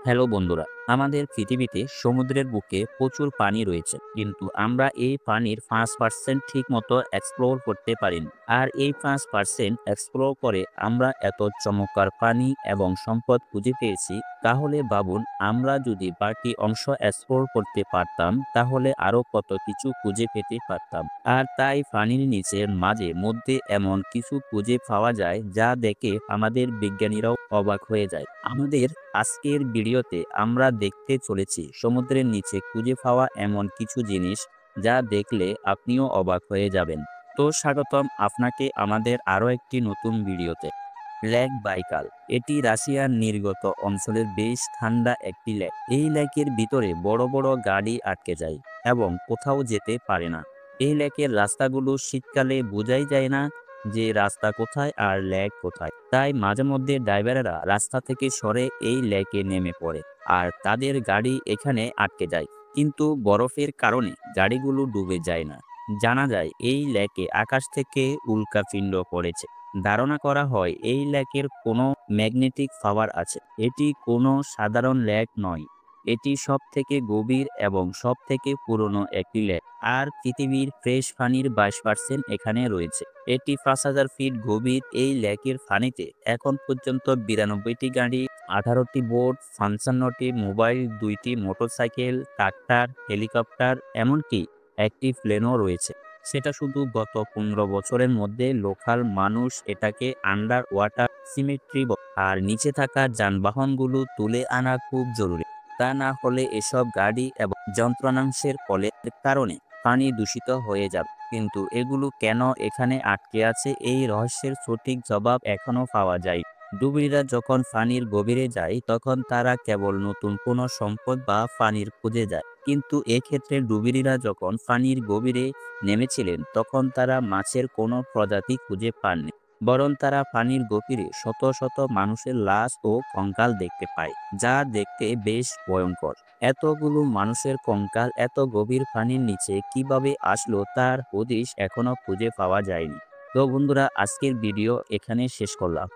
Hello বন্ধুরা, আমাদের পৃথিবীতে সমুদ্রের বুকে প্রচুর পানি রয়েছে, কিন্তু আমরা এই পানির 5% ঠিক মতো এক্সপ্লোর করতে পারিনি। আর এই 5% এক্সপ্লোর করে আমরা এত চমৎকার পানি এবং সম্পদ খুঁজে পেয়েছি। তাহলে ভাবুন, আমরা যদি বাকি অংশ এক্সপ্লোর করতে পারতাম, তাহলে আরো কত কিছু খুঁজে পেতে পারতাম। আর তাই পানির নিচের মাঝে মধ্যে এমন কিছু খুঁজে পাওয়া যায় যা দেখে আমাদের বিজ্ঞানীরাও অবাক হয়ে যায়। আমাদের আজকের ভিডিওতে আমরা দেখতে চলেছি সমুদ্রের নিচে খুঁজে পাওয়া এমন কিছু জিনিস যা দেখলে আপনিও অবাক হয়ে যাবেন। তো স্বাগতম আপনাকে আমাদের আরো একটি নতুন ভিডিওতে। লেক বাইকাল, এটি রাশিয়ার নির্গত অঞ্চলের বেশ ঠান্ডা একটি লেক। এই লেকের ভিতরে বড় বড় গাড়ি আটকে যায় এবং কোথাও যেতে পারে না। এই লেকের রাস্তাগুলো শীতকালে বোঝাই যায় না যে রাস্তা কোথায় আর লেক কোথায়। তাই মাঝে মধ্যে ড্রাইভাররা রাস্তা থেকে সরে এই লেকে নেমে পড়ে আর তাদের গাড়ি এখানে আটকে যায়। কিন্তু বরফের কারণে গাড়িগুলো ডুবে যায় না। জানা যায় এই লেকে আকাশ থেকে উল্কাপিণ্ড পড়েছে। ধারণা করা হয় এই লেকের কোনো ম্যাগনেটিক পাওয়ার আছে। এটি কোনো সাধারণ লেক নয়, এটি সব থেকে গভীর এবং সব থেকে পুরনো একটি লেক। আর পৃথিবীর ফ্রেশ পানির 22% এখানে রয়েছে। এটি 5,000 ফিট গভীর। এই লেকের পানিতে এখন পর্যন্ত 92টি গাড়ি, 18টি বোট, 55টি মোবাইল, 2টি মোটরসাইকেল, ট্রাক্টর, হেলিকপ্টার, এমনকি একটি প্লেনও রয়েছে। সেটা শুধু গত 15 বছরের মধ্যে লোকাল মানুষ এটাকে আন্ডার ওয়াটার সিমেট্রি বলে। আর নিচে থাকা যানবাহনগুলো তুলে আনা খুব জরুরি। তা না হলে এসব গাড়ি এবং যন্ত্রাংশের ফলের কারণে পানি দূষিত হয়ে যাবে। কিন্তু এগুলো কেন এখানে আটকে আছে, এই রহস্যের সঠিক জবাব এখনো পাওয়া যায়। ডুবুরিরা যখন পানির গভীরে যায় তখন তারা কেবল নতুন কোনো সম্পদ বা পানির খুঁজে যায়। কিন্তু এক্ষেত্রে ডুবুরিরা যখন পানির গভীরে নেমেছিলেন তখন তারা মাছের কোনো প্রজাতি খুঁজে পাননি, বরং তারা পানির গভীরে শত শত মানুষের লাশ ও কঙ্কাল দেখতে পায়, যা দেখতে বেশ ভয়ঙ্কর। এতগুলো মানুষের কঙ্কাল এত গভীর পানির নিচে কিভাবে আসলো তার হদিশ এখনো খুঁজে পাওয়া যায়নি। তো বন্ধুরা, আজকের ভিডিও এখানে শেষ করলাম।